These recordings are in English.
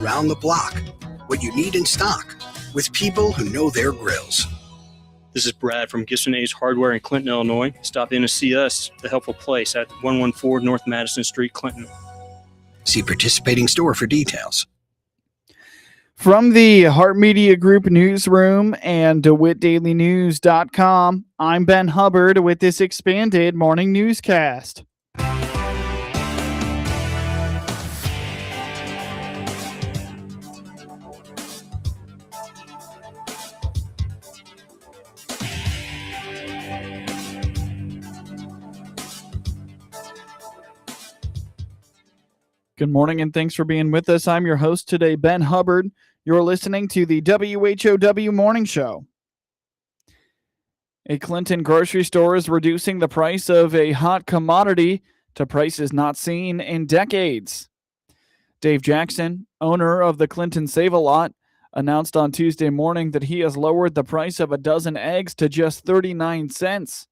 Around the block, what you need in stock, with people who know their grills. This is Brad from Gibson A's Hardware in Clinton, Illinois. Stop in to see us, The Helpful Place, at 114 North Madison Street, Clinton. See participating store for details. From the Heart Media Group newsroom and DeWittDailyNews.com, I'm Ben Hubbard with this expanded morning newscast. Good morning and thanks for being with us. I'm your host today, Ben Hubbard. You're listening to the WHOW Morning Show. A Clinton grocery store is reducing the price of a hot commodity to prices not seen in decades. Dave Jackson, owner of the Clinton Save-A-Lot, announced on Tuesday morning that he has lowered the price of a dozen eggs to just 39 cents.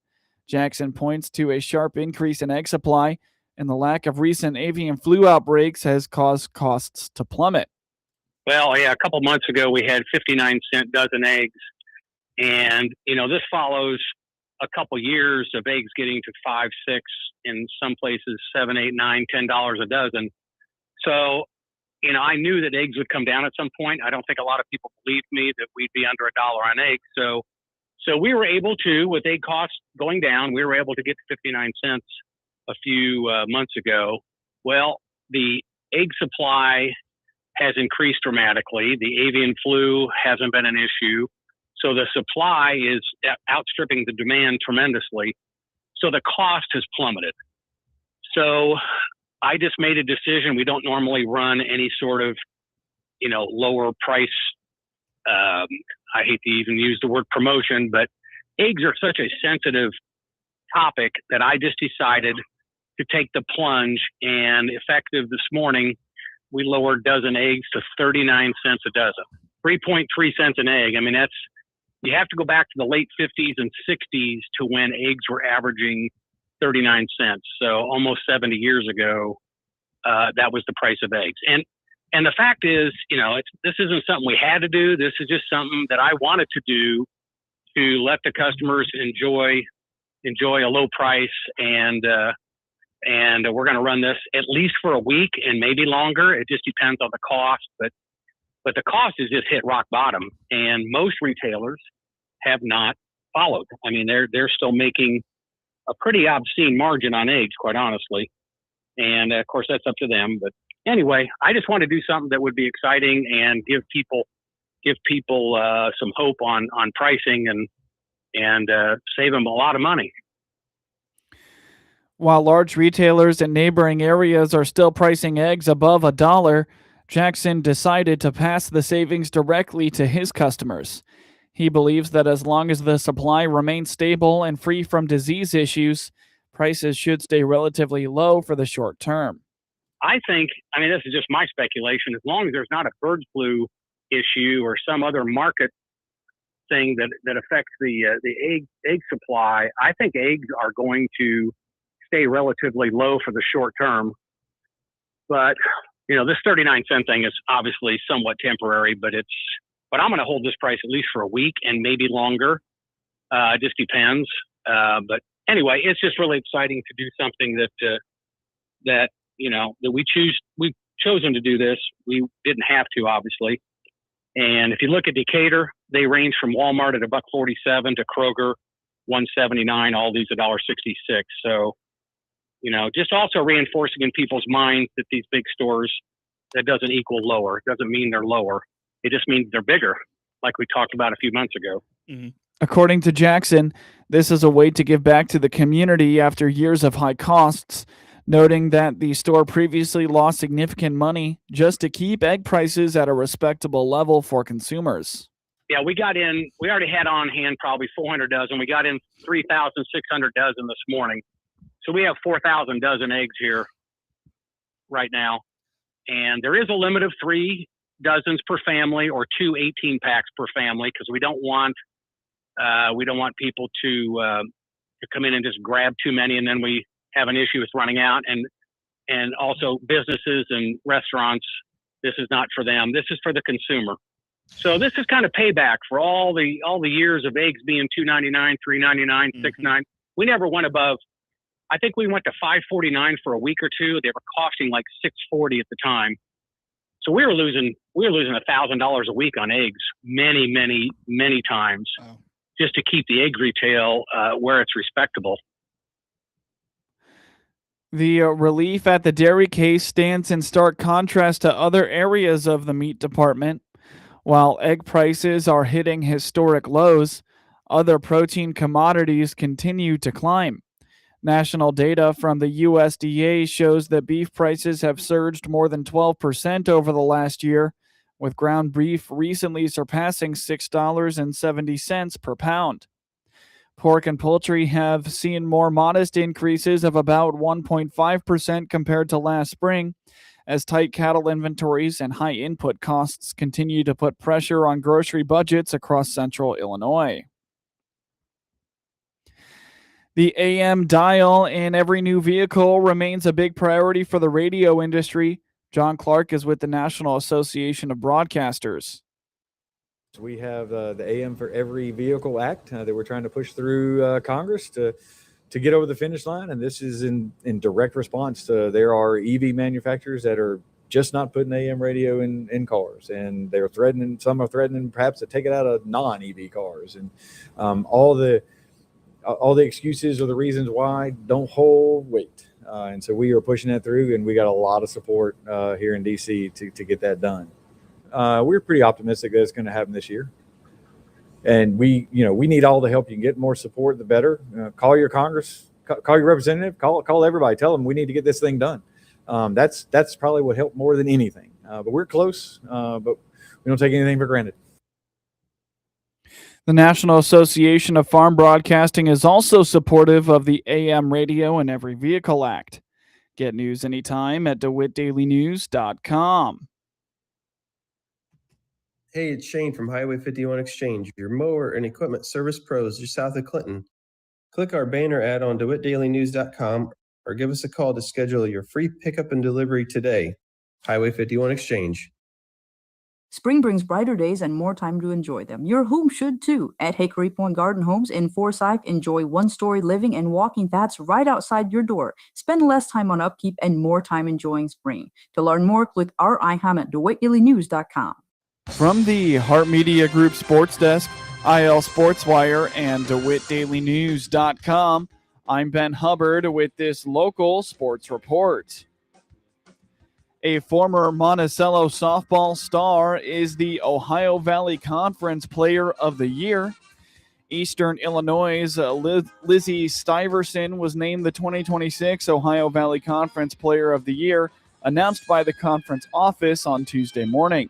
Jackson points to a sharp increase in egg supply, and the lack of recent avian flu outbreaks has caused costs to plummet. Well, yeah, a couple months ago we had 59-cent dozen eggs, and this follows a couple years of eggs getting to $5, $6, in some places $7, $8, $9, $10 a dozen. So, I knew that eggs would come down at some point. I don't think a lot of people believed me that we'd be under $1 on eggs. So we were able to, with egg costs going down, we were able to get to 59 cents a few months ago. Well, the egg supply has increased dramatically. The avian flu hasn't been an issue. So the supply is outstripping the demand tremendously. So the cost has plummeted. So I just made a decision. We don't normally run any sort of, lower price. I hate to even use the word promotion, but eggs are such a sensitive topic that I just decided to take the plunge, and effective this morning, we lowered dozen eggs to 39 cents a dozen, 3.3 cents an egg. I mean, you have to go back to the late 50s and 60s to when eggs were averaging 39 cents. So almost 70 years ago, that was the price of eggs. And the fact is, this isn't something we had to do. This is just something that I wanted to do to let the customers enjoy a low price, and we're going to run this at least for a week and maybe longer. It just depends on the cost, but the cost has just hit rock bottom, and most retailers have not followed. I mean, they're still making a pretty obscene margin on eggs, quite honestly. And of course that's up to them. But anyway, I just want to do something that would be exciting and give people some hope on pricing and save them a lot of money. While large retailers in neighboring areas are still pricing eggs above $1, Jackson decided to pass the savings directly to his customers. He believes that as long as the supply remains stable and free from disease issues, prices should stay relatively low for the short term. I think, this is just my speculation, as long as there's not a bird flu issue or some other market thing that affects the egg supply, I think eggs are going to stay relatively low for the short term. But, this 39 cent thing is obviously somewhat temporary, but I'm going to hold this price at least for a week and maybe longer. It just depends. But anyway, it's just really exciting to do something that we've chosen to do this. We didn't have to, obviously. And if you look at Educator, they range from Walmart at $1.47 to Kroger $1.79, all these $1.66. So, just also reinforcing in people's minds that these big stores, that doesn't equal lower. It doesn't mean they're lower. It just means they're bigger, like we talked about a few months ago. Mm-hmm. According to Jackson, this is a way to give back to the community after years of high costs, noting that the store previously lost significant money just to keep egg prices at a respectable level for consumers. Yeah, we already had on hand probably 400 dozen. We got in 3,600 dozen this morning. So we have 4,000 dozen eggs here right now. And there is a limit of 3 dozens per family or 2 18-packs per family, because we don't want people to come in and just grab too many and then we have an issue with running out. And also businesses and restaurants This is not for them. This is for the consumer. So this is kind of payback for all the years of eggs being $2.99, $3.99, $6.99. We never went above. I think we went to $5.49 for a week or two. They were costing like $6.40 at the time. So we were losing $1,000 a week on eggs many times. Wow. Just to keep the egg retail where it's respectable. The relief at the dairy case stands in stark contrast to other areas of the meat department. While egg prices are hitting historic lows, other protein commodities continue to climb. National data from the USDA shows that beef prices have surged more than 12% over the last year, with ground beef recently surpassing $6.70 per pound. Pork and poultry have seen more modest increases of about 1.5% compared to last spring, as tight cattle inventories and high input costs continue to put pressure on grocery budgets across central Illinois. The AM dial in every new vehicle remains a big priority for the radio industry. John Clark is with the National Association of Broadcasters. We have the AM for Every Vehicle Act that we're trying to push through Congress to get over the finish line, and this is in direct response to there are EV manufacturers that are just not putting AM radio in cars, and some are threatening perhaps to take it out of non-EV cars, and all the excuses or the reasons why don't hold weight. And so we are pushing that through, and we got a lot of support here in DC to get that done. We're pretty optimistic that it's going to happen this year. And we need all the help you can get. More support, the better. Call your Congress, call your representative, call everybody. Tell them we need to get this thing done. That's probably what helped more than anything. But we're close, but we don't take anything for granted. The National Association of Farm Broadcasting is also supportive of the AM Radio and Every Vehicle Act. Get news anytime at DeWittDailyNews.com. Hey, it's Shane from Highway 51 Exchange, your mower and equipment service pros just south of Clinton. Click our banner ad on DeWittDailyNews.com or give us a call to schedule your free pickup and delivery today. Highway 51 Exchange. Spring brings brighter days and more time to enjoy them. Your home should too. At Hickory Point Garden Homes in Forsyth, enjoy one-story living and walking paths right outside your door. Spend less time on upkeep and more time enjoying spring. To learn more, click our icon at DeWittDailyNews.com. From the Hart Media Group Sports Desk, IL Sports Wire, and DeWittDailyNews.com, I'm Ben Hubbard with this local sports report. A former Monticello softball star is the Ohio Valley Conference Player of the Year. Eastern Illinois' Lizzie Stuyvesant was named the 2026 Ohio Valley Conference Player of the Year, announced by the conference office on Tuesday morning.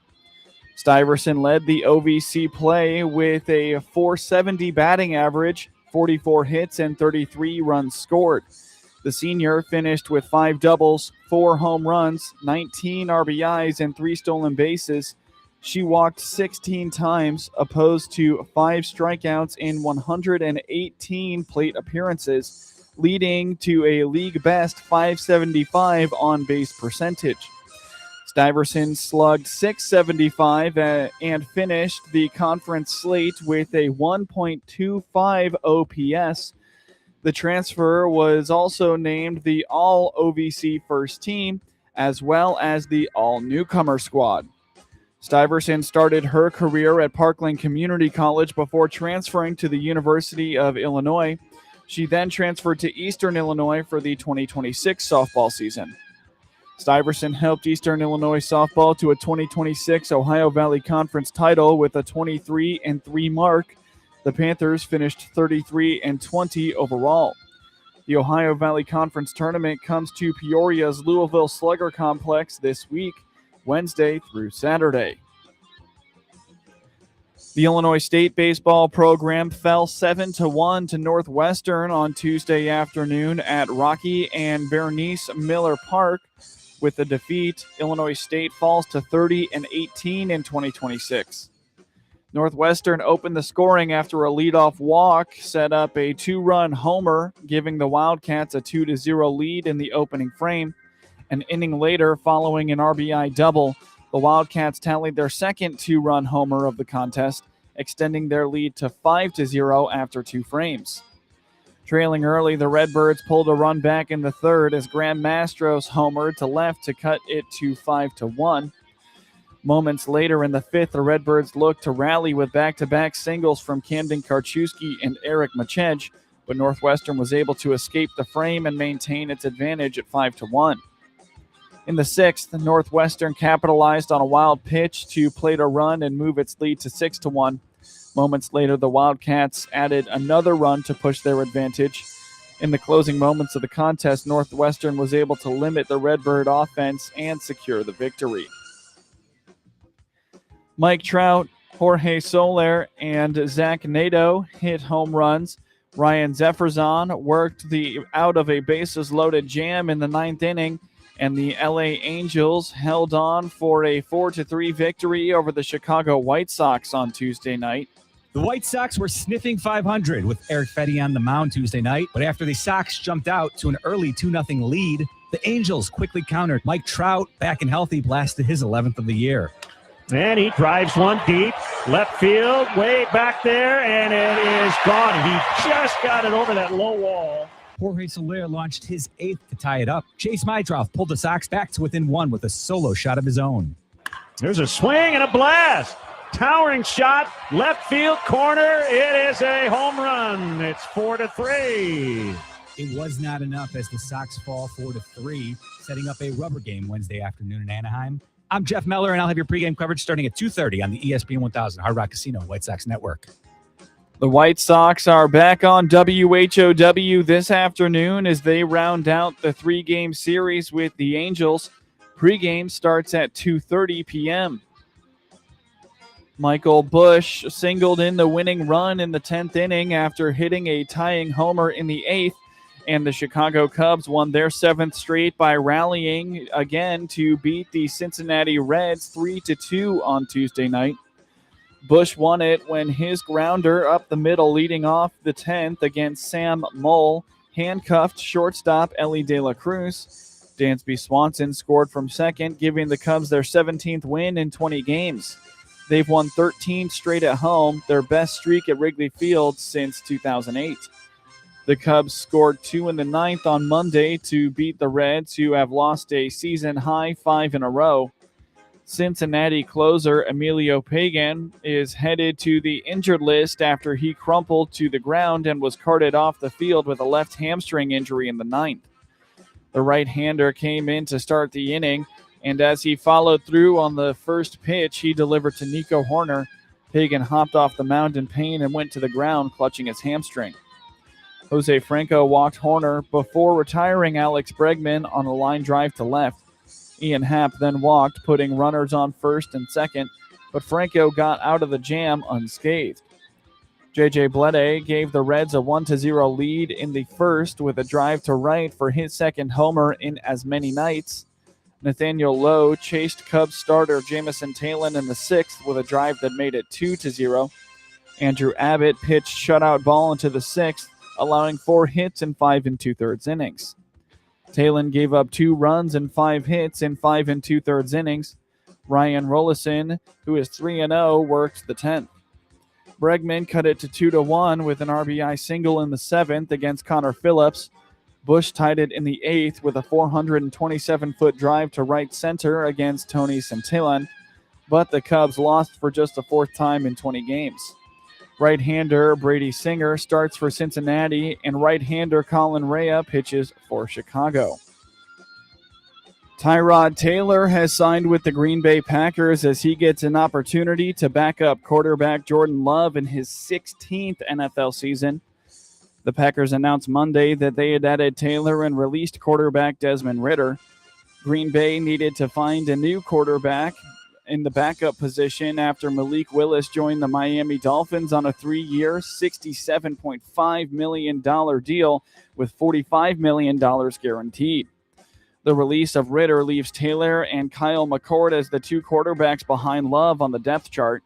Stuyvesant led the OVC play with a .470 batting average, 44 hits, and 33 runs scored. The senior finished with 5 doubles, 4 home runs, 19 RBIs, and 3 stolen bases. She walked 16 times, opposed to 5 strikeouts in 118 plate appearances, leading to a league-best .575 on-base percentage. Stuyvesant slugged .675 and finished the conference slate with a 1.25 OPS. The transfer was also named the All-OVC First Team, as well as the All-Newcomer Squad. Stuyvesant started her career at Parkland Community College before transferring to the University of Illinois. She then transferred to Eastern Illinois for the 2026 softball season. Stuyvesant helped Eastern Illinois softball to a 2026 Ohio Valley Conference title with a 23-3 mark. The Panthers finished 33-20 overall. The Ohio Valley Conference Tournament comes to Peoria's Louisville Slugger Complex this week, Wednesday through Saturday. The Illinois State baseball program fell 7-1 to Northwestern on Tuesday afternoon at Rocky and Bernice Miller Park. With the defeat, Illinois State falls to 30-18 in 2026. Northwestern opened the scoring after a leadoff walk, set up a 2-run homer, giving the Wildcats a 2-0 lead in the opening frame. An inning later, following an RBI double, The Wildcats tallied their second two-run homer of the contest, extending their lead to 5-0 after 2 frames. Trailing early, the Redbirds pulled a run back in the third as Graham Mastros homered to left to cut it to 5-1. Moments later in the fifth, the Redbirds looked to rally with back-to-back singles from Camden Karchewski and Eric Machej, but Northwestern was able to escape the frame and maintain its advantage at 5-1. In the sixth, Northwestern capitalized on a wild pitch to plate a run and move its lead to 6-1. Moments later, the Wildcats added another run to push their advantage. In the closing moments of the contest, Northwestern was able to limit the Redbird offense and secure the victory. Mike Trout, Jorge Soler, and Zach Nadeau hit home runs. Ryan Zefferson worked out of a bases-loaded jam in the ninth inning, and the LA Angels held on for a 4-3 victory over the Chicago White Sox on Tuesday night. The White Sox were sniffing 500 with Eric Fetty on the mound Tuesday night, but after the Sox jumped out to an early 2-0 lead, the Angels quickly countered. Mike Trout, back and healthy, blasted his 11th of the year. And he drives one deep, left field, way back there, and it is gone. He just got it over that low wall. Jorge Soler launched his 8th to tie it up. Chase Meidroff pulled the Sox back to within 1 with a solo shot of his own. There's a swing and a blast. Towering shot, left field corner. It is a home run. It's 4-3. It was not enough as the Sox fall 4-3, setting up a rubber game Wednesday afternoon in Anaheim. I'm Jeff Meller, and I'll have your pregame coverage starting at 2:30 on the ESPN 1000 Hard Rock Casino White Sox Network. The White Sox are back on WHOW this afternoon as they round out the 3-game series with the Angels. Pregame starts at 2:30 p.m. Michael Busch singled in the winning run in the 10th inning after hitting a tying homer in the 8th. And the Chicago Cubs won their 7th straight by rallying again to beat the Cincinnati Reds 3-2 on Tuesday night. Busch won it when his grounder up the middle leading off the 10th against Sam Moll handcuffed shortstop Ellie De La Cruz. Dansby Swanson scored from second, giving the Cubs their 17th win in 20 games. They've won 13 straight at home, their best streak at Wrigley Field since 2008. The Cubs scored 2 in the 9th on Monday to beat the Reds, who have lost a season-high 5 in a row. Cincinnati closer Emilio Pagan is headed to the injured list after he crumpled to the ground and was carted off the field with a left hamstring injury in the 9th. The right-hander came in to start the inning, and as he followed through on the first pitch he delivered to Nico Horner, Pagan hopped off the mound in pain and went to the ground clutching his hamstring. Jose Franco walked Horner before retiring Alex Bregman on a line drive to left. Ian Happ then walked, putting runners on first and second, but Franco got out of the jam unscathed. J.J. Bleday gave the Reds a 1-0 lead in the first with a drive to right for his second homer in as many nights. Nathaniel Lowe chased Cubs starter Jamison Talon in the sixth with a drive that made it 2-0. Andrew Abbott pitched shutout ball into the sixth, allowing 4 hits in 5 2/3 innings. Talon gave up 2 runs and 5 hits in 5 2/3 innings. Ryan Rollison, who is 3-0, worked the 10th. Bregman cut it to 2-1 with an RBI single in the 7th against Connor Phillips. Busch tied it in the 8th with a 427-foot drive to right center against Tony Santillan, but the Cubs lost for just the 4th time in 20 games. Right-hander Brady Singer starts for Cincinnati, and right-hander Colin Rea pitches for Chicago. Tyrod Taylor has signed with the Green Bay Packers as he gets an opportunity to back up quarterback Jordan Love in his 16th NFL season. The Packers announced Monday that they had added Taylor and released quarterback Desmond Ridder. Green Bay needed to find a new quarterback in the backup position after Malik Willis joined the Miami Dolphins on a 3-year, $67.5 million deal with $45 million guaranteed. The release of Ridder leaves Taylor and Kyle McCord as the 2 quarterbacks behind Love on the depth chart.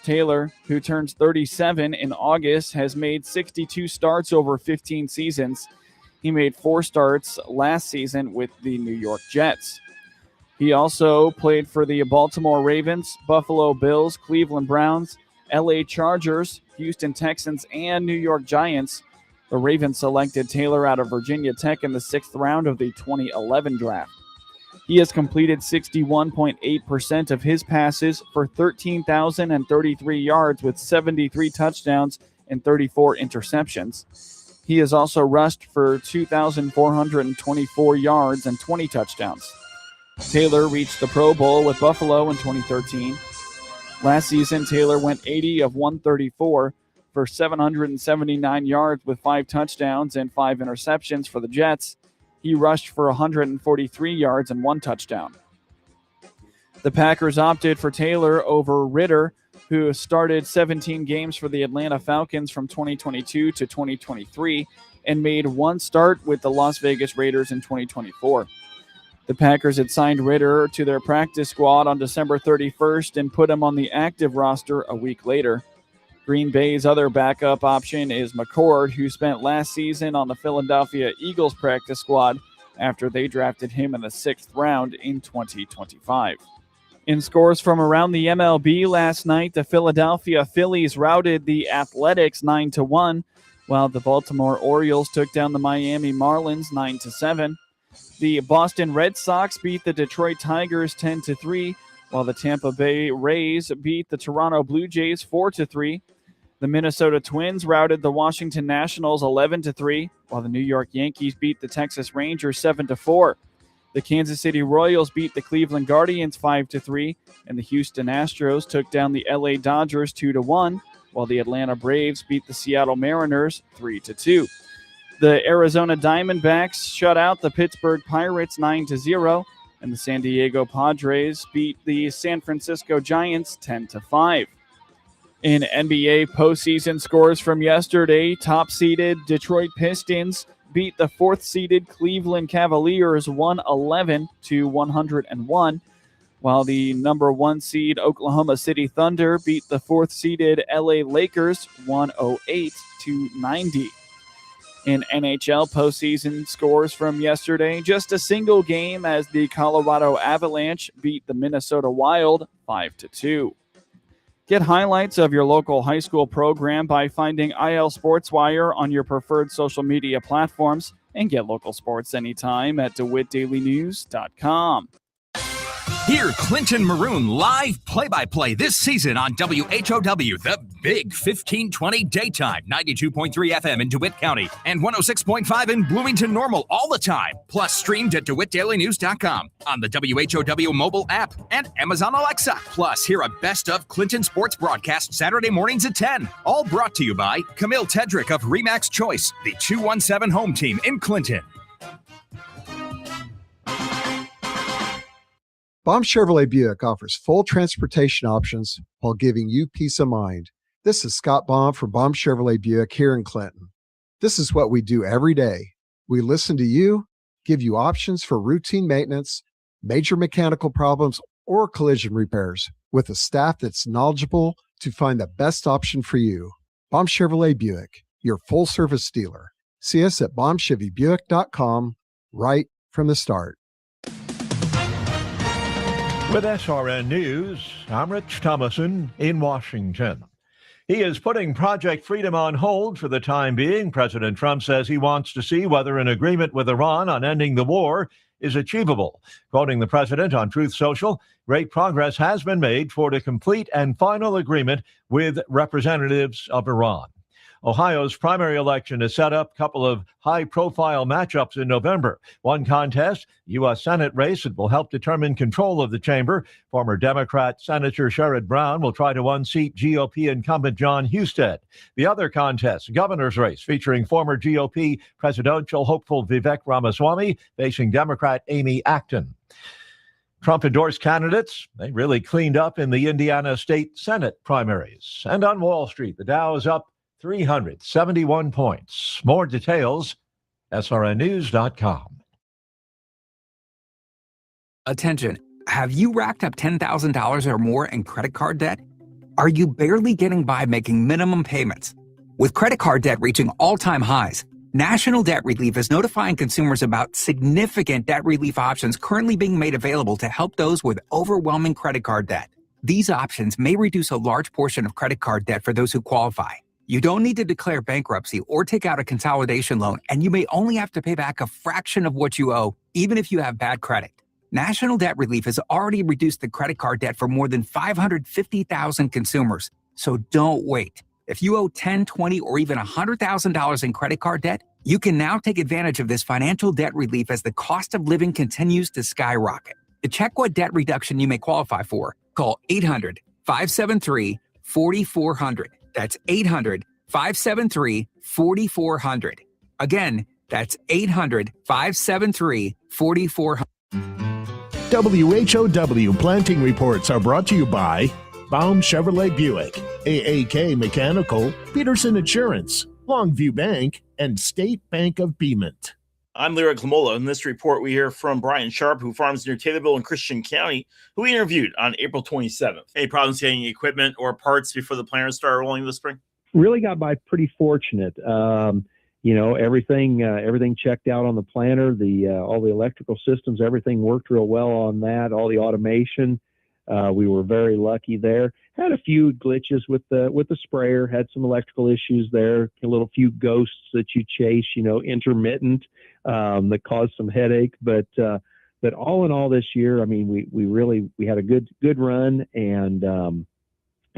Taylor, who turns 37 in August, has made 62 starts over 15 seasons. He made 4 starts last season with the New York Jets. He also played for the Baltimore Ravens, Buffalo Bills, Cleveland Browns, LA Chargers, Houston Texans, and New York Giants. The Ravens selected Taylor out of Virginia Tech in the 6th round of the 2011 draft. He has completed 61.8% of his passes for 13,033 yards with 73 touchdowns and 34 interceptions. He has also rushed for 2,424 yards and 20 touchdowns. Taylor reached the Pro Bowl with Buffalo in 2013. Last season, Taylor went 80 of 134 for 779 yards with 5 touchdowns and 5 interceptions for the Jets. He rushed for 143 yards and 1 touchdown. The Packers opted for Taylor over Ritter, who started 17 games for the Atlanta Falcons from 2022 to 2023 and made 1 start with the Las Vegas Raiders in 2024. The Packers had signed Ritter to their practice squad on December 31st and put him on the active roster a week later. Green Bay's other backup option is McCord, who spent last season on the Philadelphia Eagles practice squad after they drafted him in the 6th round in 2025. In scores from around the MLB last night, the Philadelphia Phillies routed the Athletics 9-1, while the Baltimore Orioles took down the Miami Marlins 9-7. The Boston Red Sox beat the Detroit Tigers 10-3, while the Tampa Bay Rays beat the Toronto Blue Jays 4-3. The Minnesota Twins routed the Washington Nationals 11-3, while the New York Yankees beat the Texas Rangers 7-4. The Kansas City Royals beat the Cleveland Guardians 5-3, and the Houston Astros took down the LA Dodgers 2-1, while the Atlanta Braves beat the Seattle Mariners 3-2. The Arizona Diamondbacks shut out the Pittsburgh Pirates 9-0, and the San Diego Padres beat the San Francisco Giants 10-5. In NBA postseason scores from yesterday, top-seeded Detroit Pistons beat the 4th-seeded Cleveland Cavaliers 111-101, while the number 1 seed Oklahoma City Thunder beat the 4th-seeded LA Lakers 108-90. In NHL postseason scores from yesterday, just a single game as the Colorado Avalanche beat the Minnesota Wild 5-2. Get highlights of your local high school program by finding IL SportsWire on your preferred social media platforms, and get local sports anytime at DeWittDailyNews.com. Hear Clinton Maroon live play-by-play this season on WHOW, the Big 1520 Daytime, 92.3 FM in DeWitt County and 106.5 in Bloomington Normal all the time. Plus streamed at DeWittDailyNews.com, on the WHOW mobile app, and Amazon Alexa. Plus, hear a best of Clinton sports broadcast Saturday mornings at 10. All brought to you by Camille Tedrick of Remax Choice, the 217 home team in Clinton. Baum Chevrolet Buick offers full transportation options while giving you peace of mind. This is Scott Baum from Baum Chevrolet Buick here in Clinton. This is what we do every day. We listen to you, give you options for routine maintenance, major mechanical problems, or collision repairs with a staff that's knowledgeable to find the best option for you. Baum Chevrolet Buick, your full-service dealer. See us at BaumChevyBuick.com right from the start. With SRN News, I'm Rich Thomason in Washington. He is putting Project Freedom on hold for the time being. President Trump says he wants to see whether an agreement with Iran on ending the war is achievable. Quoting the president on Truth Social, great progress has been made toward a complete and final agreement with representatives of Iran. Ohio's primary election is set up, a couple of high-profile matchups in November. One contest, U.S. Senate race that will help determine control of the chamber. Former Democrat Senator Sherrod Brown will try to unseat GOP incumbent John Husted. The other contest, governor's race, featuring former GOP presidential hopeful Vivek Ramaswamy facing Democrat Amy Acton. Trump-endorsed candidates, they really cleaned up in the Indiana State Senate primaries. And on Wall Street, the Dow is up 371 points. More details, srnnews.com. Attention. Have you racked up $10,000 or more in credit card debt? Are you barely getting by making minimum payments? With credit card debt reaching all-time highs, National Debt Relief is notifying consumers about significant debt relief options currently being made available to help those with overwhelming credit card debt. These options may reduce a large portion of credit card debt for those who qualify. You don't need to declare bankruptcy or take out a consolidation loan, and you may only have to pay back a fraction of what you owe, even if you have bad credit. National Debt Relief has already reduced the credit card debt for more than 550,000 consumers, so don't wait. If you owe $10, $20, or even $100,000 in credit card debt, you can now take advantage of this financial debt relief as the cost of living continues to skyrocket. To check what debt reduction you may qualify for, call 800-573-4400. That's 800-573-4400. Again, that's 800-573-4400. WHOW planting reports are brought to you by Baum Chevrolet Buick, AAK Mechanical, Peterson Insurance, Longview Bank, and State Bank of Beemont. I'm Lyric Lamola. In this report, we hear from Brian Sharp, who farms near Taylorville and Christian County, who we interviewed on April 27th. Any problems getting equipment or parts before the planters started rolling this spring? Really got by pretty fortunate. Everything checked out on the planter. All the electrical systems, everything worked real well on that. All the automation, we were very lucky there. Had a few glitches with the sprayer. Had some electrical issues there. A little few ghosts that you chase, intermittent, that caused some headache. But all in all, this year, I mean, we had a good run, and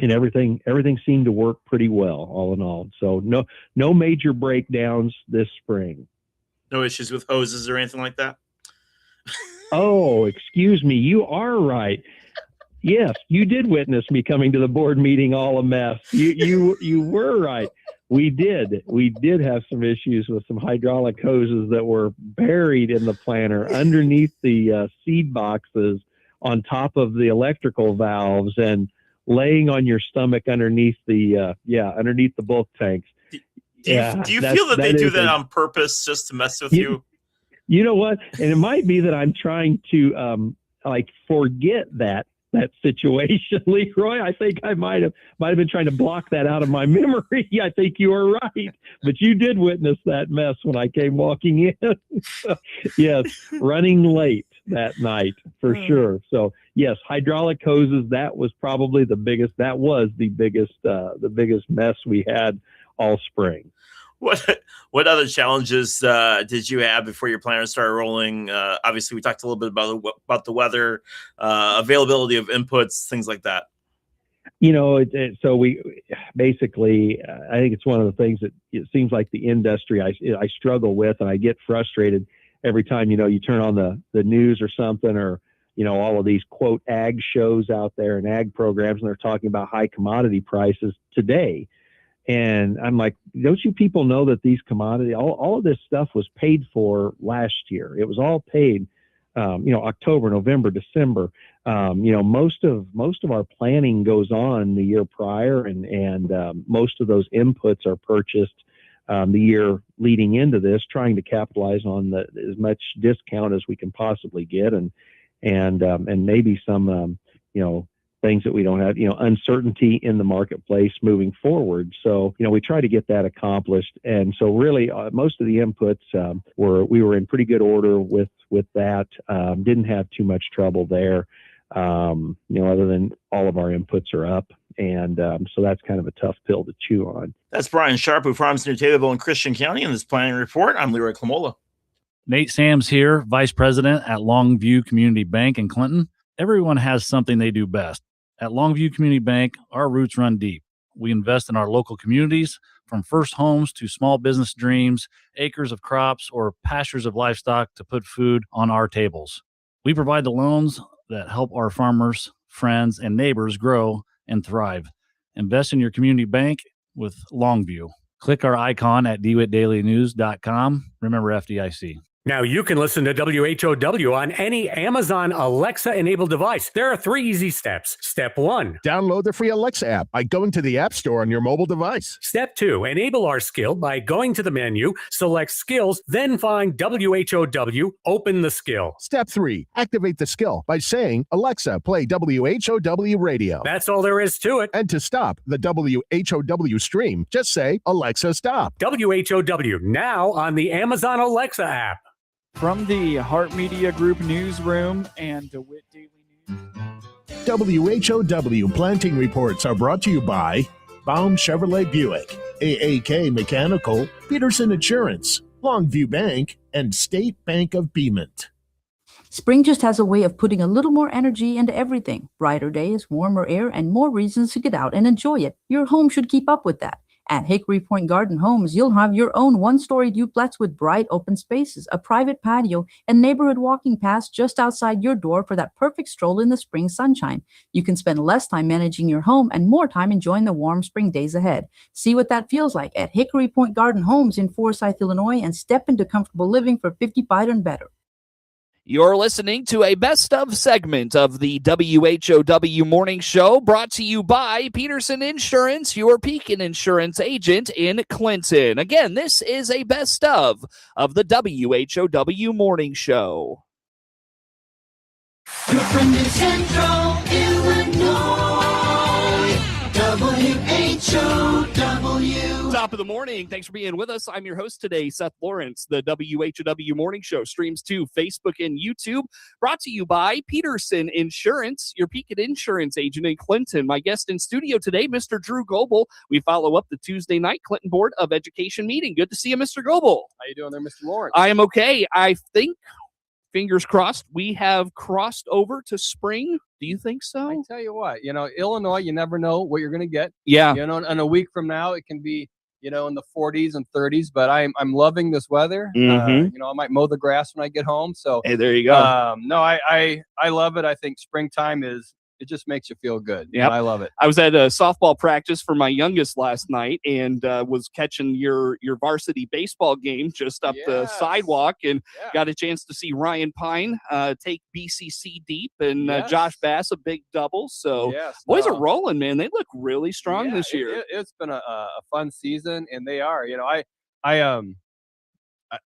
everything seemed to work pretty well, all in all. So no major breakdowns this spring. No issues with hoses or anything like that? Oh, excuse me. You are right. Yes, you did witness me coming to the board meeting all a mess. You were right. We did have some issues with some hydraulic hoses that were buried in the planter underneath the seed boxes on top of the electrical valves and laying on your stomach underneath the bulk tanks. Do you feel that they do that on purpose just to mess with you? You know what? And it might be that I'm trying to forget that situation, Leroy. I think I might have been trying to block that out of my memory. I think you are right, but you did witness that mess when I came walking in. Yes, running late that night for sure. So yes, hydraulic hoses. That was probably the biggest. That was the biggest mess we had all spring. What other challenges did you have before your planters started rolling? Obviously, we talked a little bit about the weather, availability of inputs, things like that. So we basically, I think it's one of the things that it seems like the industry I struggle with, and I get frustrated every time, you turn on the news or something, or, all of these quote ag shows out there and ag programs, and they're talking about high commodity prices today. And I'm like, don't you people know that these commodity, all of this stuff was paid for last year? It was all paid, October, November, December. Most of our planning goes on the year prior, and most of those inputs are purchased the year leading into this, trying to capitalize on as much discount as we can possibly get, and maybe some things that we don't have, uncertainty in the marketplace moving forward. So, we try to get that accomplished. And so really most of the inputs we were in pretty good order with that. Didn't have too much trouble there, other than all of our inputs are up. And so that's kind of a tough pill to chew on. That's Brian Sharp, who farms near Taylorville and Christian County. In this planning report, I'm Leroy Clamola. Nate Sams here, Vice President at Longview Community Bank in Clinton. Everyone has something they do best. At Longview Community Bank, our roots run deep. We invest in our local communities, from first homes to small business dreams, acres of crops, or pastures of livestock to put food on our tables. We provide the loans that help our farmers, friends, and neighbors grow and thrive. Invest in your community bank with Longview. Click our icon at DeWittDailyNews.com. Remember FDIC. Now you can listen to WHOW on any Amazon Alexa-enabled device. There are 3 easy steps. Step 1. Download the free Alexa app by going to the App Store on your mobile device. Step 2. Enable our skill by going to the menu, select Skills, then find WHOW, open the skill. Step 3. Activate the skill by saying, Alexa, play WHOW radio. That's all there is to it. And to stop the WHOW stream, just say, Alexa, stop. WHOW, now on the Amazon Alexa app. From the Heart Media Group newsroom and DeWitt Daily News. WHOW planting reports are brought to you by Baum Chevrolet Buick, AAK Mechanical, Peterson Insurance, Longview Bank, and State Bank of Beemont. Spring just has a way of putting a little more energy into everything. Brighter days, warmer air, and more reasons to get out and enjoy it. Your home should keep up with that. At Hickory Point Garden Homes, you'll have your own one-story duplex with bright open spaces, a private patio, and neighborhood walking paths just outside your door for that perfect stroll in the spring sunshine. You can spend less time managing your home and more time enjoying the warm spring days ahead. See what that feels like at Hickory Point Garden Homes in Forsyth, Illinois, and step into comfortable living for 55 and better. You're listening to a best of segment of the WHOW Morning Show, brought to you by Peterson Insurance, your Pekin Insurance agent in Clinton. Again, this is a best of the WHOW Morning Show. Your friend in Central Illinois, WHOW. Top of the morning. Thanks for being with us. I'm your host today, Seth Lawrence. The WHOW Morning Show streams to Facebook and YouTube. Brought to you by Peterson Insurance, your Pekin Insurance agent in Clinton. My guest in studio today, Mr. Drew Goebel. We follow up the Tuesday night Clinton Board of Education meeting. Good to see you, Mr. Goebel. How you doing there, Mr. Lawrence? I am okay. I think, fingers crossed, we have crossed over to spring. Do you think so? I tell you what, Illinois, you never know what you're going to get. Yeah. And a week from now, it can be, in the 40s and 30s, but I'm loving this weather. Mm-hmm. I might mow the grass when I get home. So hey, there you go. No, I love it. I think springtime it just makes you feel good. Yeah, I love it. I was at a softball practice for my youngest last night and was catching your varsity baseball game just up the sidewalk and got a chance to see Ryan Pine take BCC deep and Josh Bass a big double. So boys are rolling, man. They look really strong this year. It's been a fun season, and they are. I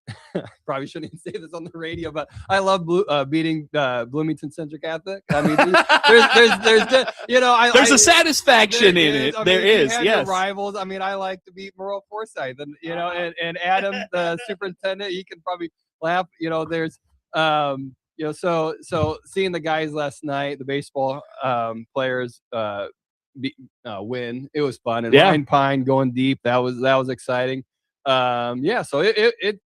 probably shouldn't even say this on the radio, but I love beating Bloomington Central Catholic. I mean, there's a satisfaction in it. There is, yes. Rivals. I mean, I like to beat Merle Forsyth, and and Adam, the superintendent, he can probably laugh. There's so seeing the guys last night, the baseball players win, it was fun, and Ryan Pine going deep, that was exciting. So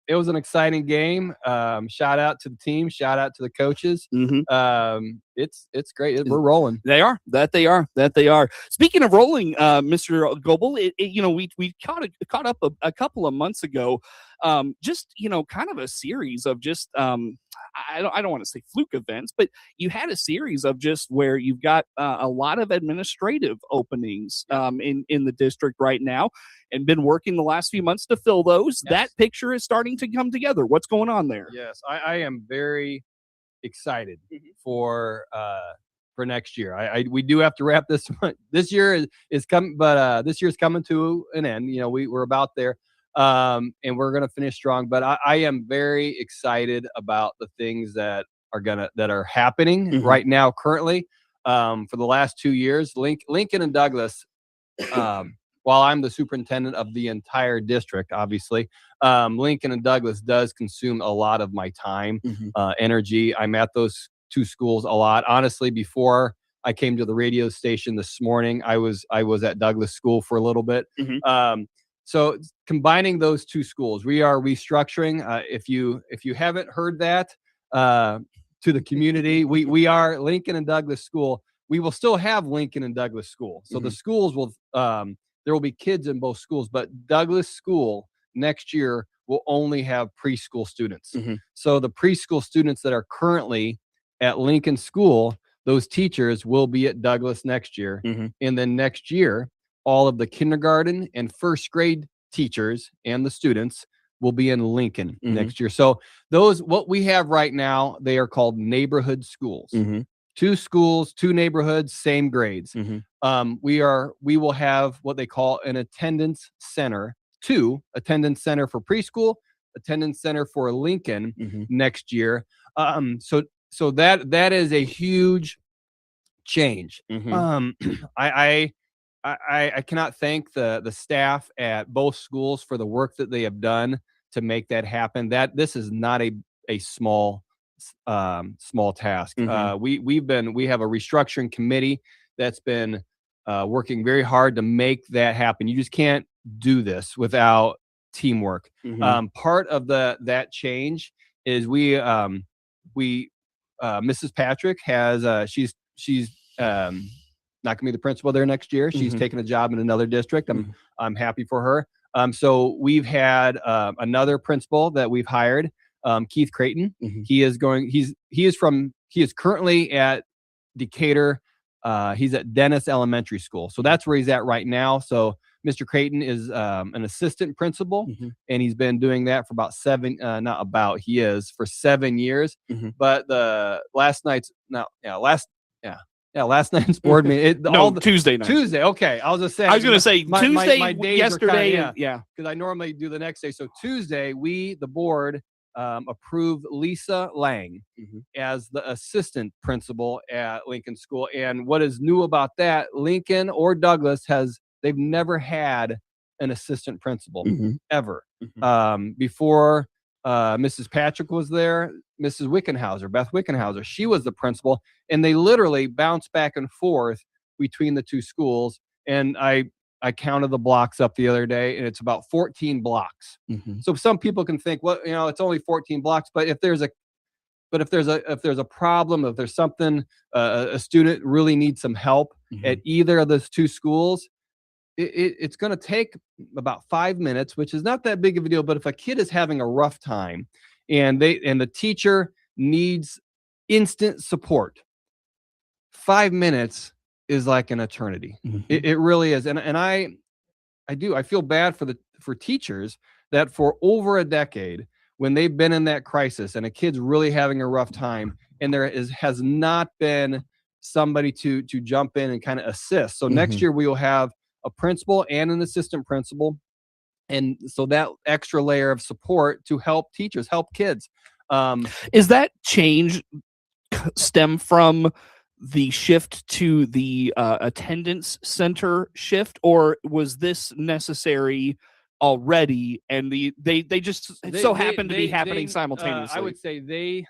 it was an exciting game. Shout out to the team. Shout out to the coaches. Mm-hmm. It's great. We're rolling. They are. Speaking of rolling, Mr. Goebel, we caught up a couple of months ago. Just kind of a series of just I don't want to say fluke events, but you had a series of just where you've got a lot of administrative openings in the district right now, and been working the last few months to fill those. Yes. That picture is starting to come together. What's going on there? Yes, I am very excited for next year. We do have to wrap this one. This year is coming, but this year's coming to an end. We're about there. And we're going to finish strong, but I am very excited about the things that are happening right now, currently. For the last 2 years, Lincoln and Douglas, while I'm the superintendent of the entire district, obviously, Lincoln and Douglas does consume a lot of my time, energy. I'm at those two schools a lot. Honestly, before I came to the radio station this morning, I was at Douglas School for a little bit. So combining those two schools, we are restructuring. If you haven't heard that to the community, we are Lincoln and Douglas School. We will still have Lincoln and Douglas School. So the schools will there will be kids in both schools, but Douglas School next year will only have preschool students. So the preschool students that are currently at Lincoln School, those teachers will be at Douglas next year, and then next year, all of the kindergarten and first grade teachers and the students will be in Lincoln next year. So those, what we have right now, they are called neighborhood schools. 2 schools, 2 neighborhoods, same grades. We will have what they call an attendance center, 2 attendance center for preschool, attendance center for Lincoln next year. So that is a huge change. I cannot thank the staff at both schools for the work that they have done to make that happen. That this is not a small task. We have a restructuring committee that's been working very hard to make that happen. You just can't do this without teamwork. Part of that change is Mrs. Patrick has she's not gonna be the principal there next year. She's taking a job in another district. I'm happy for her. So we've had another principal that we've hired, Keith Creighton. He is currently at Decatur. He's at Dennis Elementary School. So that's where he's at right now. So Mr. Creighton is an assistant principal, and he's been doing that for about 7 years. But the last night's board meeting. Tuesday night. Tuesday. Okay. I was going to say. I was going to say Tuesday, my days yesterday. are kinda, because I normally do the next day. So Tuesday, the board, approved Lisa Lang as the assistant principal at Lincoln School. And what is new about that, Lincoln or Douglas they've never had an assistant principal ever. Before Mrs. Patrick was there, Beth Wickenhauser, she was the principal, and they literally bounced back and forth between the 2 schools. And I counted the blocks up the other day, and it's about 14 blocks. So some people can think, well, it's only 14 blocks, but if there's a problem, if there's something, a student really needs some help at either of those 2 schools, it's going to take about 5 minutes, which is not that big of a deal. But if a kid is having a rough time and the teacher needs instant support, 5 minutes is like an eternity. It really is. And I feel bad for teachers that for over a decade, when they've been in that crisis and a kid's really having a rough time, and has not been somebody to jump in and kind of assist. So next year we will have a principal and an assistant principal. And so that extra layer of support to help teachers, help kids. Is that change stem from the shift to the attendance center shift, or was this necessary already? And they just happened to be happening simultaneously. I would say the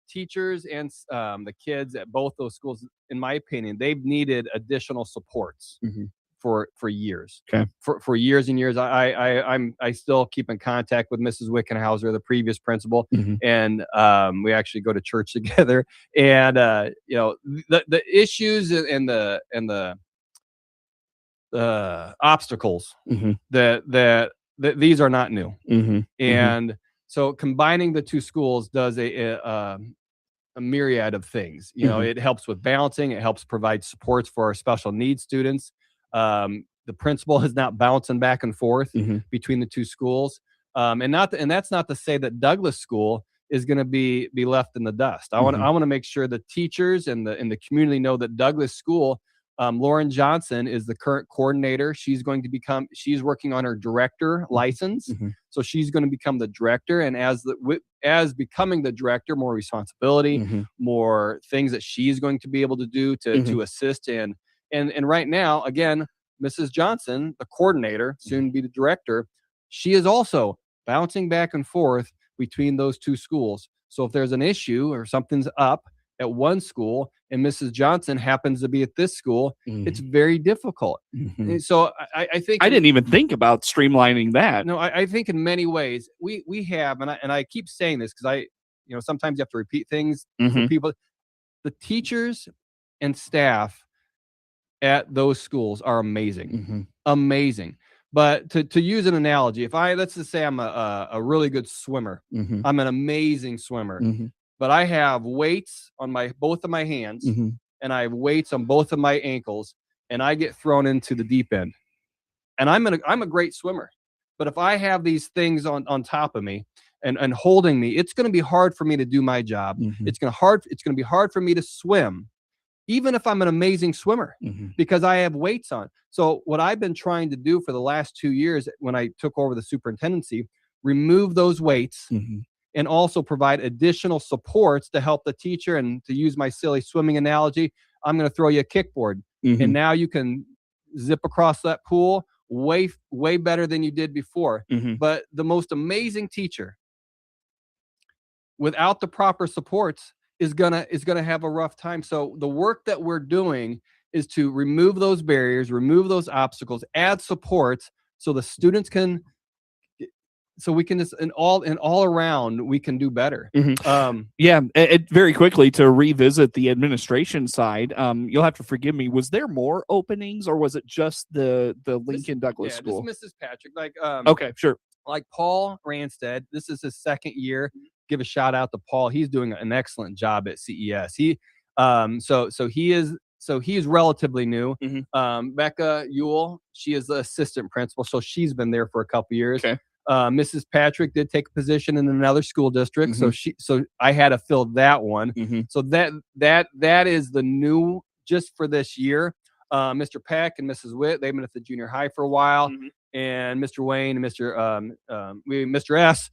teachers and the kids at both those schools, in my opinion, they've needed additional supports for years. For years and years. I still keep in contact with Mrs. Wickenhauser, the previous principal, and we actually go to church together. And the issues and the obstacles that these are not new. And so combining the 2 schools does a myriad of things. It helps with balancing. It helps provide supports for our special needs students. The principal is not bouncing back and forth between the 2 schools. And that's not to say that Douglas School is going to be left in the dust. I want to make sure the teachers and the community know that Douglas School, Lauren Johnson is the current coordinator. She's working on her director license. So she's going to become the director. And as becoming the director, more responsibility, more things that she's going to be able to do to assist in. And right now, again, Mrs. Johnson, the coordinator, soon to be the director, she is also bouncing back and forth between those 2 schools. So if there's an issue or something's up at one school and Mrs. Johnson happens to be at this school, it's very difficult. And so I think I didn't even think about streamlining that. No, I think in many ways we have, and I keep saying this because sometimes you have to repeat things for people. The teachers and staff at those schools are amazing, amazing. But to use an analogy, let's just say I'm a really good swimmer, I'm an amazing swimmer, but I have weights on both of my hands, and I have weights on both of my ankles, and I get thrown into the deep end, and I'm a great swimmer, But if I have these things on top of me and holding me, it's going to be hard for me to do my job. It's going to be hard for me to swim, even if I'm an amazing swimmer, because I have weights on. So what I've been trying to do for the last 2 years when I took over the superintendency, remove those weights and also provide additional supports to help the teacher. And to use my silly swimming analogy, I'm going to throw you a kickboard. And now you can zip across that pool way better than you did before. But the most amazing teacher, without the proper supports, is gonna have a rough time. So the work that we're doing is to remove those barriers, remove those obstacles, add supports so the students can, so we can just all around we can do better. Very quickly, to revisit the administration side, you'll have to forgive me. Was there more openings, or was it just the Lincoln Douglas School? Just Mrs. Patrick. Okay, sure. Like Paul Ranstead, this is his second year. Give a shout out to Paul. He's doing an excellent job at CES. He is relatively new. Becca Ewell, she is the assistant principal, so she's been there for a couple years. Mrs. Patrick did take a position in another school district, so I had to fill that one. So that is the new, just for this year. Mr. Peck and Mrs. Witt, they've been at the junior high for a while. And Mr. Wayne and Mr. S,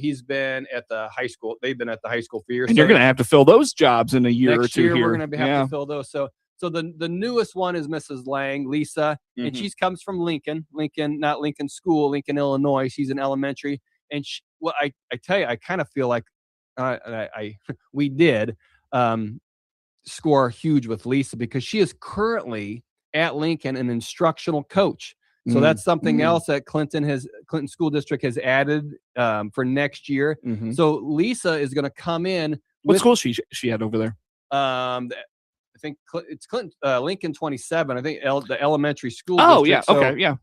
he's been at the high school. They've been at the high school for years. And you're going to have to fill those jobs in a year or two. Year, here. we're going to have to fill those. So the newest one is Mrs. Lang, Lisa, and she comes from Lincoln, not Lincoln School, Lincoln, Illinois. She's in elementary. And I tell you, I kind of feel like we did score huge with Lisa, because she is currently at Lincoln an instructional coach. So that's something else that Clinton School District has added for next year. So Lisa is going to come in. What school she had over there? I think it's Lincoln 27. I think the elementary school. Oh, district. yeah. Okay. Yeah.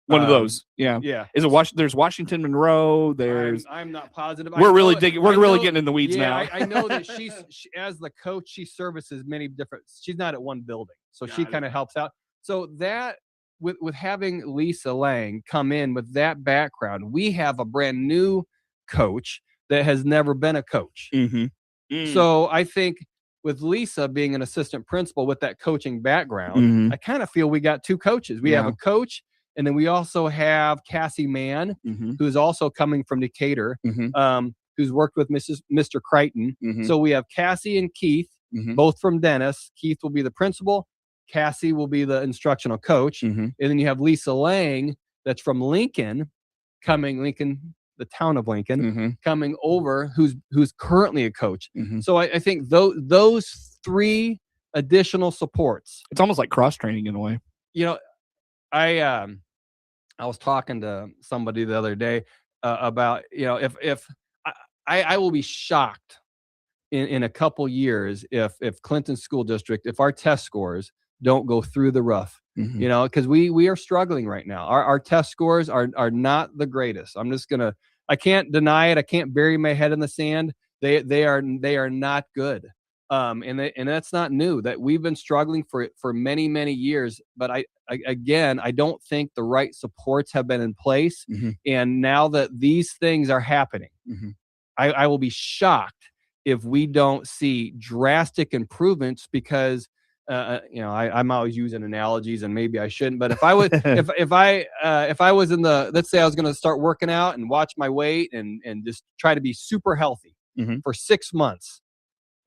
One of those. Yeah. Yeah. Is it there's Washington Monroe. There's. I'm not positive. We're really digging. We're really getting in the weeds now. I know that she, as the coach, she services many different. She's not at one building, so she kind of helps out. So that. With having Lisa Lang come in with that background, we have a brand new coach that has never been a coach. So I think with Lisa being an assistant principal with that coaching background, I kind of feel we got two coaches. We have a coach, and then we also have Cassie Mann, who's also coming from Educator, who's worked with Mr. Crichton. So we have Cassie and Keith, both from Dennis. Keith will be the principal. Cassie will be the instructional coach. And then you have Lisa Lang, that's from Lincoln, the town of Lincoln, coming over, who's currently a coach. So I think those three additional supports. It's almost like cross training in a way. You know, I was talking to somebody the other day about, if I will be shocked in a couple years if Clinton School District, if our test scores don't go through the rough, because we are struggling right now. Our test scores are not the greatest. I can't deny it. I can't bury my head in the sand. They are not good. And that's not new. That we've been struggling for many, many years. But I don't think the right supports have been in place. And now that these things are happening, I will be shocked if we don't see drastic improvements, because I'm always using analogies, and maybe I shouldn't, but if I was if I was in let's say I was going to start working out and watch my weight and just try to be super healthy for 6 months,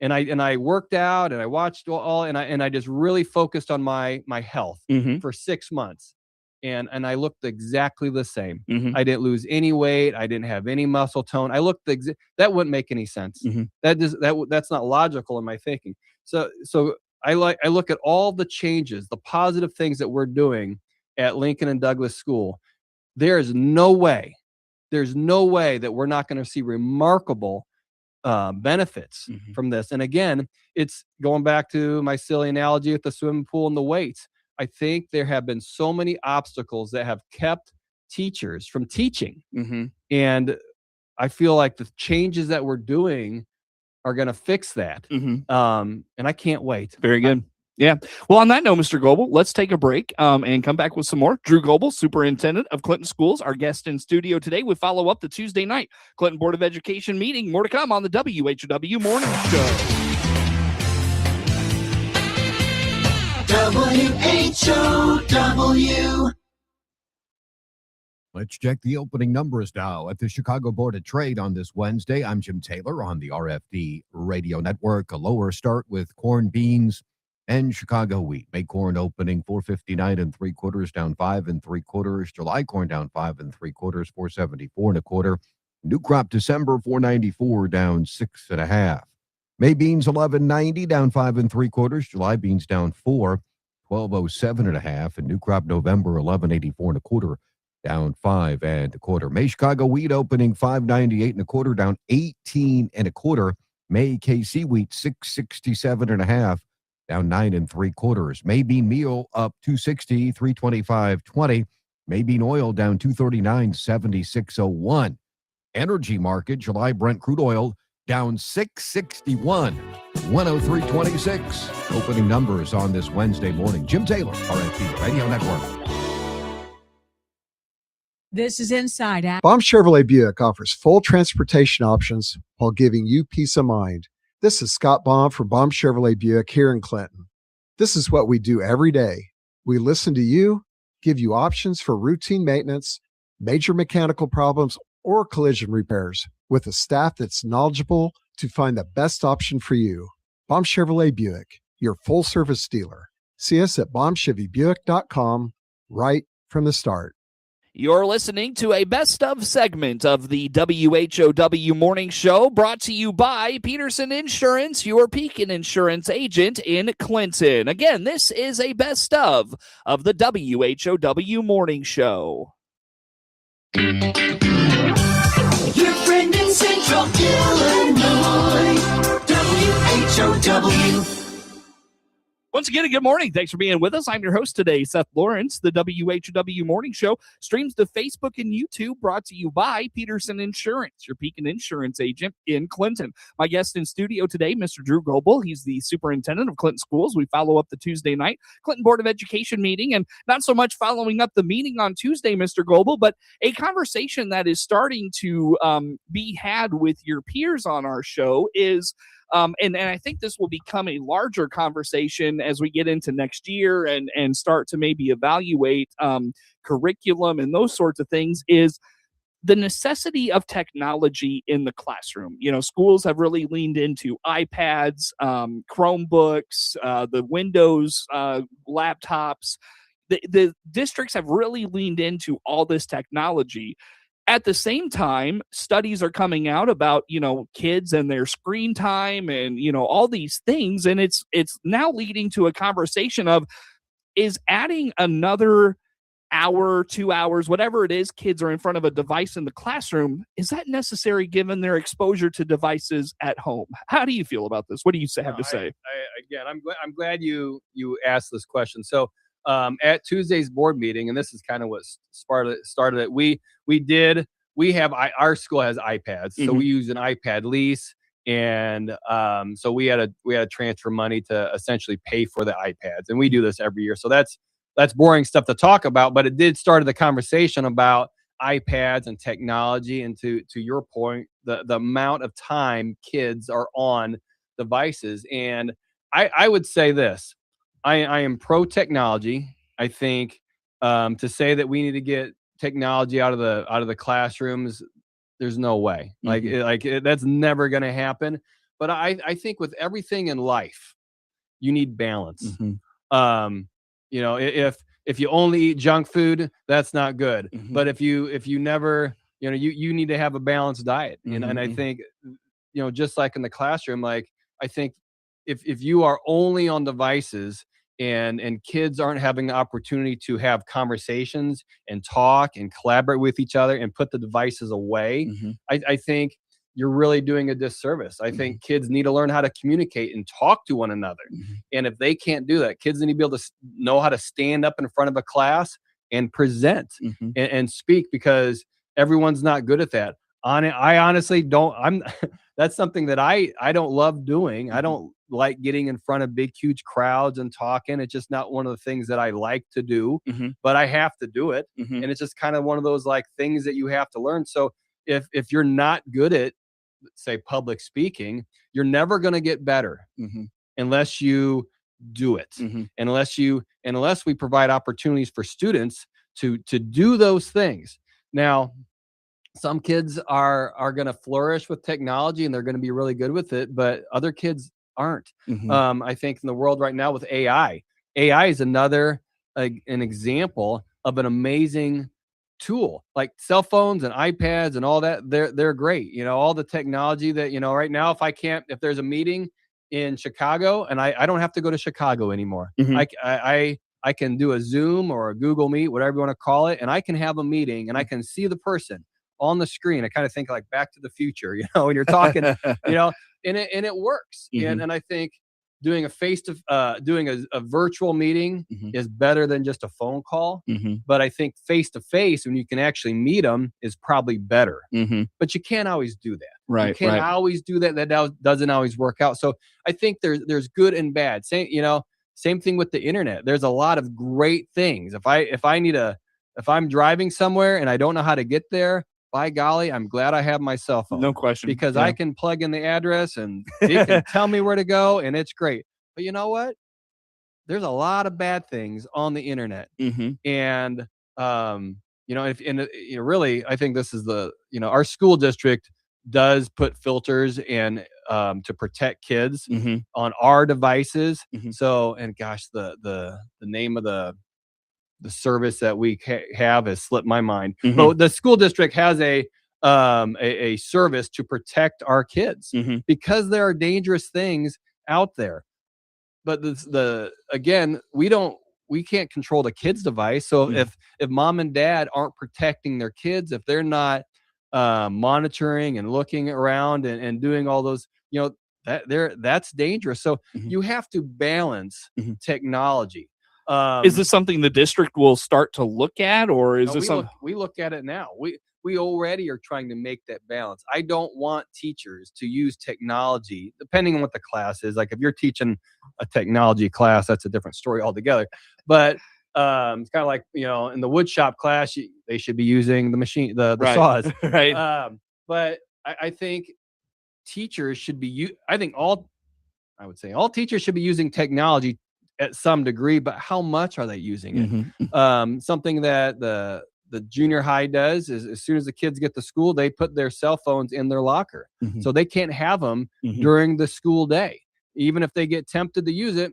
and I worked out and I watched and I just really focused on my health for 6 months, and I looked exactly the same. I didn't lose any weight. I didn't have any muscle tone. I looked that wouldn't make any sense. That's not logical in my thinking. So I look at all the changes, the positive things that we're doing at Lincoln and Douglas School. There's no way that we're not going to see remarkable benefits from this. And again, it's going back to my silly analogy with the swimming pool and the weights. I think there have been so many obstacles that have kept teachers from teaching. And I feel like the changes that we're doing are going to fix that. And I can't wait. Very good. Yeah. Well, on that note, Mr. Goebel, let's take a break and come back with some more. Drew Goebel, Superintendent of Clinton Schools, our guest in studio today. We follow up the Tuesday night Clinton Board of Education meeting. More to come on the WHOW Morning Show. WHOW. Let's check the opening numbers now at the Chicago Board of Trade on this Wednesday. I'm Jim Taylor on the RFD Radio Network. A lower start with corn, beans, and Chicago wheat. May corn opening 459 3/4, down 5 3/4. July corn down 5 3/4, 474 1/4. New crop December 494, down 6 1/2. May beans 1190, down 5 3/4. July beans down 4, 1207 1/2. And new crop November 1184 1/4. Down 5 1/4. May Chicago wheat opening 598 1/4, down 18 1/4. May KC wheat 667 1/2, down 9 3/4. May bean meal up 260, 325.20. May bean oil down 239, 76.01. Energy market July Brent crude oil down 661, 103.26. Opening numbers on this Wednesday morning. Jim Taylor, RFD Radio Network. This is Inside Out. Baum Chevrolet Buick offers full transportation options while giving you peace of mind. This is Scott Baum from Baum Chevrolet Buick here in Clinton. This is what we do every day. We listen to you, give you options for routine maintenance, major mechanical problems, or collision repairs with a staff that's knowledgeable to find the best option for you. Baum Chevrolet Buick, your full-service dealer. See us at baumchevybuick.com right from the start. You're listening to a best of segment of the WHOW Morning Show, brought to you by Peterson Insurance, your Pekin Insurance agent in Clinton. Again, this is a best of the WHOW Morning Show. Your friend in Central Illinois, WHOW. Once again, good morning. Thanks for being with us. I'm your host today, Seth Lawrence. The WHOW Morning Show streams to Facebook and YouTube, brought to you by Peterson Insurance, your Pekin Insurance agent in Clinton. My guest in studio today, Mr. Drew Goebel. He's the superintendent of Clinton Schools. We follow up the Tuesday night Clinton Board of Education meeting, and not so much following up the meeting on Tuesday, Mr. Goebel, but a conversation that is starting to be had with your peers on our show is and I think this will become a larger conversation as we get into next year and start to maybe evaluate curriculum and those sorts of things, is the necessity of technology in the classroom. You know, schools have really leaned into iPads, Chromebooks, the Windows laptops. The districts have really leaned into all this technology. At the same time, studies are coming out about, you know, kids and their screen time and, you know, all these things. And it's now leading to a conversation of, is adding another hour, 2 hours, whatever it is, kids are in front of a device in the classroom, is that necessary given their exposure to devices at home? How do you feel about this? What do you have to say? I'm glad you asked this question. So at Tuesday's board meeting, and this is kind of what started it. We have our school has iPads, so we use an iPad lease, and so we had to transfer money to essentially pay for the iPads, and we do this every year. So that's boring stuff to talk about, but it did start the conversation about iPads and technology, and to your point, the amount of time kids are on devices. And I would say this. I am pro technology. I think to say that we need to get technology out of the classrooms, there's no way. That's never going to happen. But I think with everything in life, you need balance. You know, if you only eat junk food, that's not good. But if you never, you know, you need to have a balanced diet. And I think, you know, just like in the classroom, like I think if you are only on devices and kids aren't having the opportunity to have conversations and talk and collaborate with each other and put the devices away, I think you're really doing a disservice. I think kids need to learn how to communicate and talk to one another. And if they can't do that, kids need to be able to know how to stand up in front of a class and present and speak, because everyone's not good at that. I honestly don't. That's something that I don't love doing. I don't like getting in front of big, huge crowds and talking. It's just not one of the things that I like to do, but I have to do it. And it's just kind of one of those like things that you have to learn. So if you're not good at, say, public speaking, you're never going to get better unless you do it. And unless we provide opportunities for students to do those things. Now, some kids are going to flourish with technology and they're going to be really good with it, but other kids aren't. I think in the world right now with AI is another an example of an amazing tool. Like cell phones and iPads and all that, they're great. You know, all the technology that, you know, right now, if there's a meeting in Chicago and I don't have to go to Chicago anymore. I can do a Zoom or a Google Meet, whatever you want to call it, and I can have a meeting and I can see the person on the screen. I kind of think like Back to the Future, you know, when you're talking, you know, and it works. And I think doing a virtual meeting is better than just a phone call. But I think face to face, when you can actually meet them, is probably better. But you can't always do that. Right. You can't always do that. That doesn't always work out. So I think there's good and bad. Same thing with the internet. There's a lot of great things. If I'm driving somewhere and I don't know how to get there, by golly, I'm glad I have my cell phone. No question. Because I can plug in the address and it can tell me where to go, and it's great. But you know what? There's a lot of bad things on the internet. And, you know, really, I think this is our school district does put filters and to protect kids on our devices. So, and gosh, the name of the service that we have has slipped my mind. But the school district has a service to protect our kids because there are dangerous things out there. But again, we can't control the kid's device. So if mom and dad aren't protecting their kids, if they're not monitoring and looking around and doing all those, you know, that's dangerous. So you have to balance technology. Is this something the district will start to look at, or is this something we look at it now? We already are trying to make that balance. I don't want teachers to use technology, depending on what the class is. Like if you're teaching a technology class, that's a different story altogether. But it's kind of like, you know, in the wood shop class, they should be using the machine, the saws. Right. But I think teachers should be. I would say all teachers should be using technology at some degree, but how much are they using it? Something that the junior high does is as soon as the kids get to school, they put their cell phones in their locker. So they can't have them during the school day. Even if they get tempted to use it,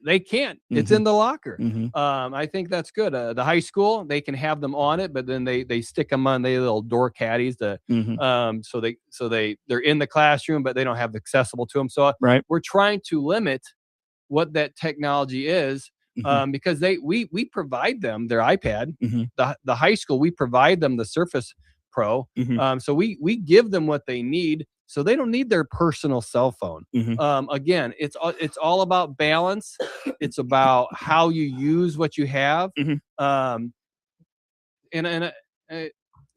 they can't. It's in the locker. I think that's good. The high school, they can have them on it, but then they stick them on their little door caddies so they're in the classroom, but they don't have accessible to them. So we're trying to limit what that technology is, because we provide them their iPad. The high school, we provide them the Surface Pro. So we give them what they need, so they don't need their personal cell phone. Again, it's all about balance. It's about how you use what you have.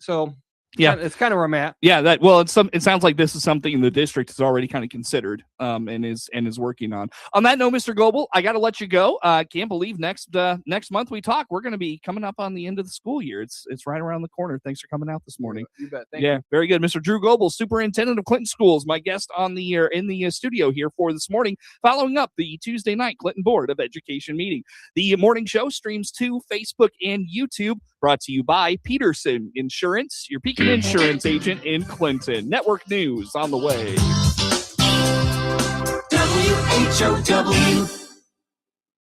So yeah, it's kind of where I'm at. Yeah, it sounds like this is something the district has already kind of considered and is working on. On that note, Mr. Goebel, I got to let you go. Can't believe next month we talk, we're going to be coming up on the end of the school year. It's right around the corner. Thanks for coming out this morning. You bet. Thank you. Very good. Mr. Drew Goebel, Superintendent of Clinton Schools, my guest on the in the studio here for this morning, following up the Tuesday night Clinton Board of Education meeting. The morning show streams to Facebook and YouTube, brought to you by Peterson Insurance, your Pekin insurance agent in Clinton. Network news on the way. WHOW.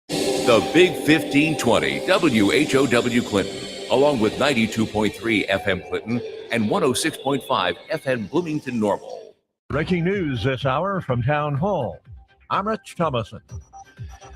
The Big 1520 WHOW Clinton, along with 92.3 FM Clinton and 106.5 FM Bloomington Normal. Breaking news this hour from Town Hall. I'm Rich Thomason.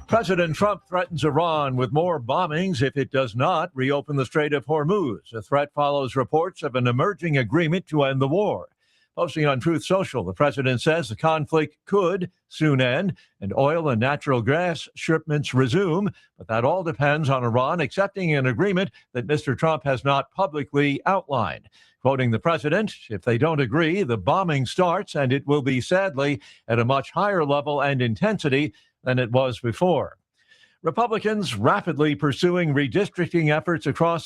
President Trump threatens Iran with more bombings if it does not reopen the Strait of Hormuz. The threat follows reports of an emerging agreement to end the war. Posting on Truth Social, the president says the conflict could soon end and oil and natural gas shipments resume, but that all depends on Iran accepting an agreement that Mr. Trump has not publicly outlined. Quoting the president, if they don't agree, the bombing starts, and it will be, sadly, at a much higher level and intensity than it was before. Republicans rapidly pursuing redistricting efforts across